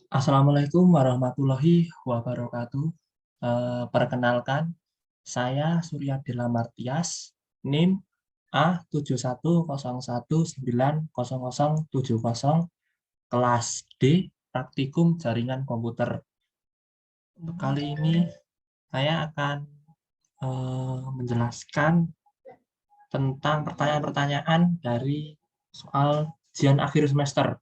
Assalamualaikum warahmatullahi wabarakatuh. Perkenalkan, saya Surya Dela Martias, NIM A71019070, kelas D, Praktikum Jaringan Komputer. Untuk kali ini, saya akan menjelaskan tentang pertanyaan-pertanyaan dari soal ujian akhir semester.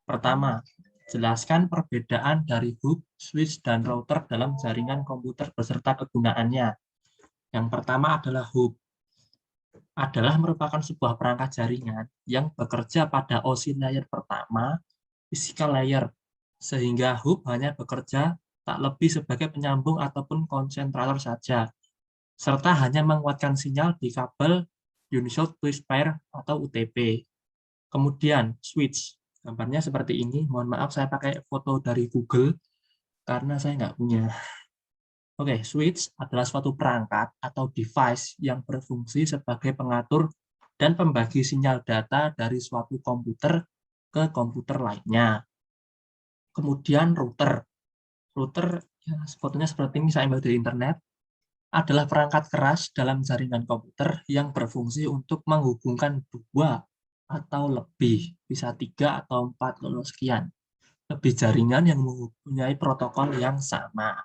Pertama, jelaskan perbedaan dari hub, switch, dan router dalam jaringan komputer beserta kegunaannya. Yang pertama adalah hub. Adalah merupakan sebuah perangkat jaringan yang bekerja pada OSI layer pertama, physical layer, sehingga hub hanya bekerja tak lebih sebagai penyambung ataupun konsentrator saja, serta hanya menguatkan sinyal di kabel Unisound Twist Pair atau UTP. Kemudian switch. Gambarnya seperti ini. Mohon maaf saya pakai foto dari Google karena saya nggak punya. Oke, switch adalah suatu perangkat atau device yang berfungsi sebagai pengatur dan pembagi sinyal data dari suatu komputer ke komputer lainnya. Kemudian router. Router, ya, fotonya seperti ini, saya ambil dari internet, adalah perangkat keras dalam jaringan komputer yang berfungsi untuk menghubungkan dua atau lebih, bisa 3 atau 4 kalau sekian, lebih jaringan yang mempunyai protokol yang sama.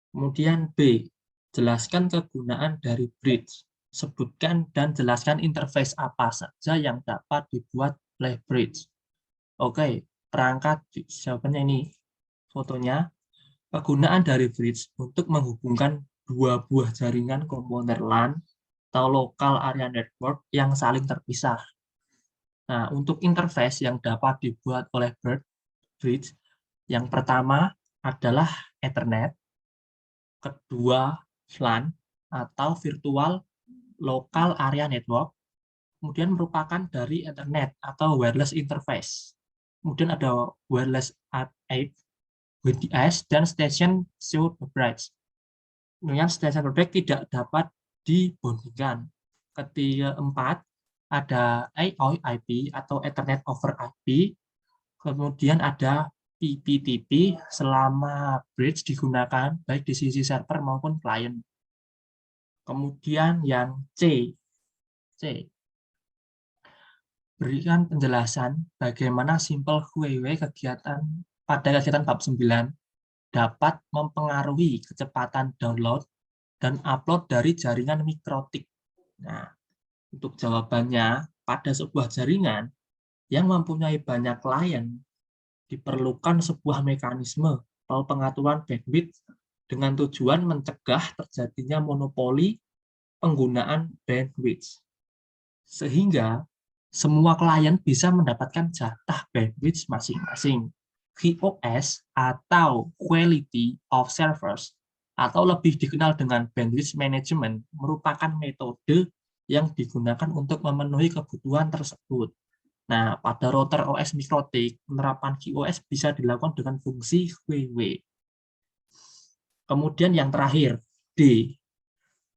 Kemudian B, jelaskan kegunaan dari bridge. Sebutkan dan jelaskan interface apa saja yang dapat dibuat oleh bridge. Oke, perangkat, jawabannya ini, fotonya. Kegunaan dari bridge untuk menghubungkan dua buah jaringan komponer LAN atau Local Area Network yang saling terpisah. Nah, untuk interface yang dapat dibuat oleh bridge, yang pertama adalah Ethernet, kedua VLAN atau Virtual Local Area Network, kemudian merupakan dari Ethernet atau Wireless Interface. Kemudian ada Wireless API, WDS, dan Station Show Bridge. Dengan station break tidak dapat dibandingkan. Keempat, ada AOI-IP atau Ethernet over IP, kemudian ada PPTP selama bridge digunakan baik di sisi server maupun klien. Kemudian yang C, berikan penjelasan bagaimana simple QW kegiatan pada kegiatan bab 9 dapat mempengaruhi kecepatan download dan upload dari jaringan mikrotik. Nah, untuk jawabannya, pada sebuah jaringan yang mempunyai banyak klien, diperlukan sebuah mekanisme atau pengaturan bandwidth dengan tujuan mencegah terjadinya monopoli penggunaan bandwidth. Sehingga semua klien bisa mendapatkan jatah bandwidth masing-masing. QoS atau Quality of Service atau lebih dikenal dengan bandwidth management merupakan metode yang digunakan untuk memenuhi kebutuhan tersebut. Nah, pada router OS mikrotik, penerapan QoS bisa dilakukan dengan fungsi QW. Kemudian yang terakhir, D.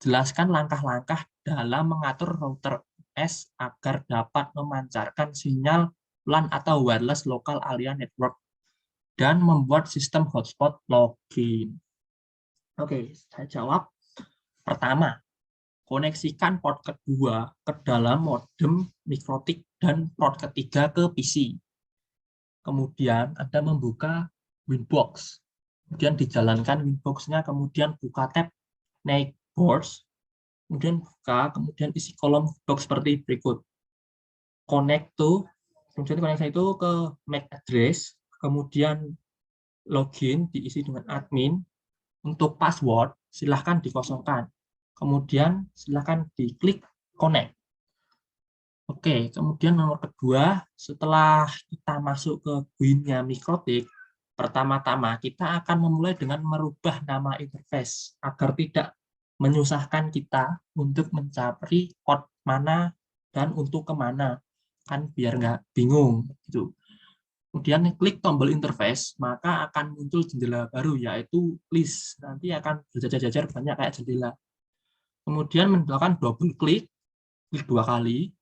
Jelaskan langkah-langkah dalam mengatur router OS agar dapat memancarkan sinyal LAN atau Wireless Local Area Network dan membuat sistem hotspot login. Oke, saya jawab. Pertama, koneksikan port kedua ke dalam modem mikrotik dan port ketiga ke PC. Kemudian Anda membuka Winbox. Kemudian dijalankan Winbox-nya, kemudian buka tab Naik Boards, kemudian buka, kemudian isi kolom box seperti berikut. Connect to, kemudian koneksi itu ke MAC address, kemudian login diisi dengan admin. Untuk password silahkan dikosongkan, kemudian silahkan diklik connect. Oke, kemudian nomor kedua, setelah kita masuk ke GUI-nya mikrotik, pertama-tama kita akan memulai dengan merubah nama interface agar tidak menyusahkan kita untuk mencari port mana dan untuk kemana, kan biar nggak bingung gitu. Kemudian klik tombol interface, maka akan muncul jendela baru, yaitu list. Nanti akan berjajar-jajar banyak kayak jendela. Kemudian melakukan double klik, klik 2 kali,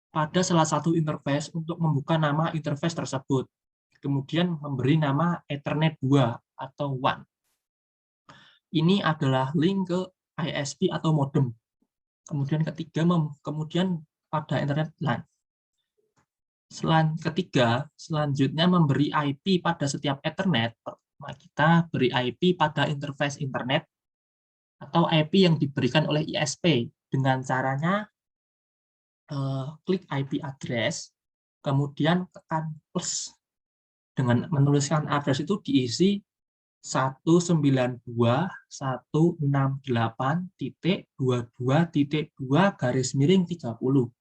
pada salah satu interface untuk membuka nama interface tersebut. kemudian memberi nama Ethernet 2 atau WAN. Ini adalah link ke ISP atau modem. Kemudian ketiga, kemudian pada internet LAN. Ketiga, selanjutnya memberi IP pada setiap Ethernet. Kita beri IP pada interface internet atau IP yang diberikan oleh ISP dengan caranya klik IP address, kemudian tekan plus. Dengan menuliskan address itu diisi 192.168.22.2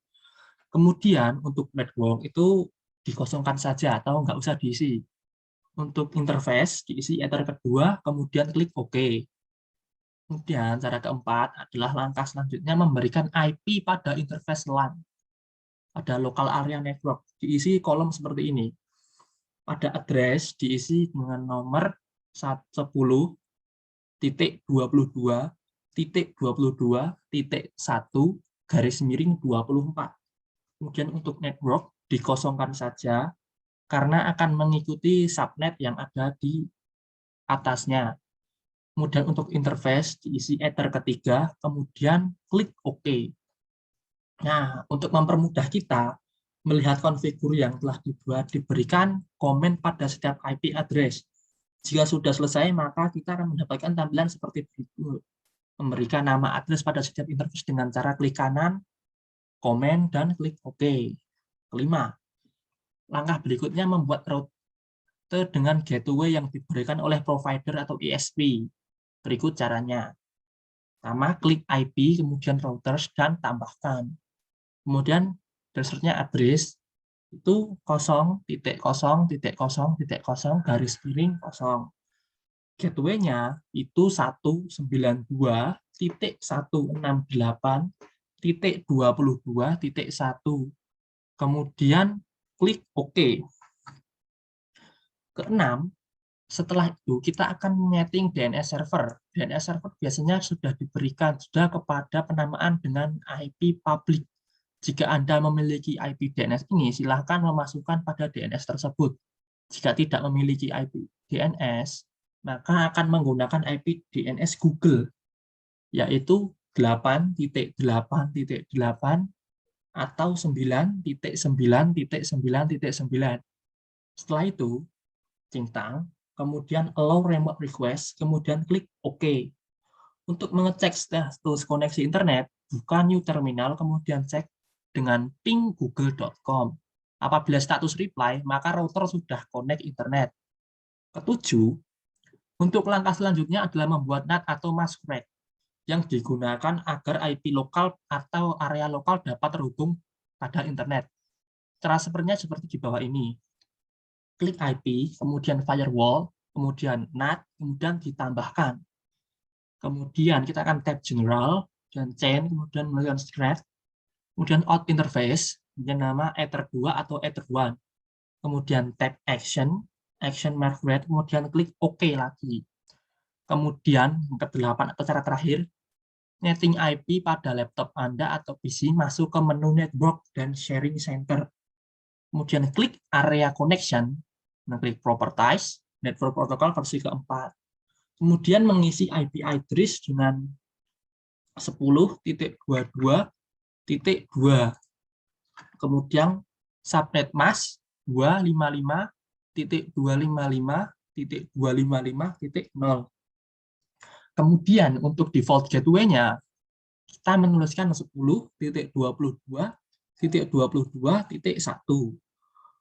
Kemudian untuk network itu dikosongkan saja atau nggak usah diisi. Untuk interface diisi ether kedua, kemudian klik OK. Kemudian cara keempat adalah langkah selanjutnya memberikan IP pada interface LAN. Pada local area network diisi kolom seperti ini. Pada address diisi dengan nomor 10.22.22.1/24. Kemudian untuk network dikosongkan saja karena akan mengikuti subnet yang ada di atasnya. Kemudian untuk interface diisi ether ketiga, kemudian klik OK. Nah, untuk mempermudah kita melihat konfigur yang telah dibuat, diberikan komen pada setiap IP address. Jika sudah selesai, maka kita akan mendapatkan tampilan seperti berikut. Memberikan nama address pada setiap interface dengan cara klik kanan, komen, dan klik OK. Kelima, langkah berikutnya membuat router dengan gateway yang diberikan oleh provider atau ISP. Berikut caranya. Pertama, klik IP, kemudian routers, dan tambahkan. Kemudian, dasarnya address itu 0.0.0.0 Gateway-nya itu 192.168.22.1. Kemudian klik OK. Keenam, setelah itu kita akan menyeting DNS server. DNS server biasanya sudah diberikan kepada penamaan dengan IP public. Jika Anda memiliki IP DNS ini, silakan memasukkan pada DNS tersebut. Jika tidak memiliki IP DNS, maka akan menggunakan IP DNS Google, yaitu 8.8.8 atau 9.9.9.9. Setelah itu, centang, kemudian allow remote request, kemudian klik OK. Untuk mengecek status koneksi internet, buka new terminal, kemudian cek dengan ping google.com. Apabila status reply, maka router sudah connect internet. Ketujuh, untuk langkah selanjutnya adalah membuat NAT atau mask rack yang digunakan agar IP lokal atau area lokal dapat terhubung pada internet. Cara sepertinya seperti di bawah ini. Klik IP, kemudian firewall, kemudian NAT, kemudian ditambahkan. Kemudian kita akan tab general, dan chain, kemudian melakukan thread, kemudian out interface, kemudian nama ether 2 atau ether 1. Kemudian tab action mark red, kemudian klik OK lagi. Kemudian yang ke-8 atau cara terakhir, netting IP pada laptop Anda atau PC masuk ke menu network dan sharing center. Kemudian klik area connection, dan klik properties, network protocol versi keempat. Kemudian mengisi IP address dengan 10.22.2. Kemudian subnet mask 255.255.255.0. Kemudian untuk default gateway-nya, kita menuliskan 10.22.22.1.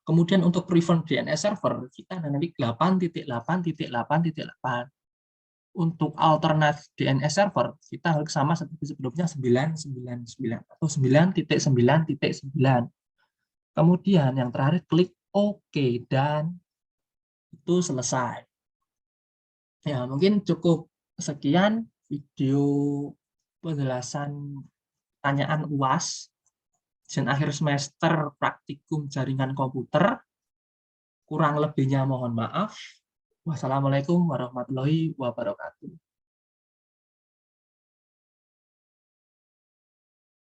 Kemudian untuk preferred DNS server, kita nanti 8.8.8.8. Untuk alternate DNS server, kita harus sama seperti sebelumnya 999 atau 9.9.9. Kemudian yang terakhir klik OK dan itu selesai. Ya, mungkin cukup sekian video penjelasan pertanyaan UAS ujian akhir semester praktikum jaringan komputer. Kurang lebihnya mohon maaf. Wassalamualaikum warahmatullahi wabarakatuh.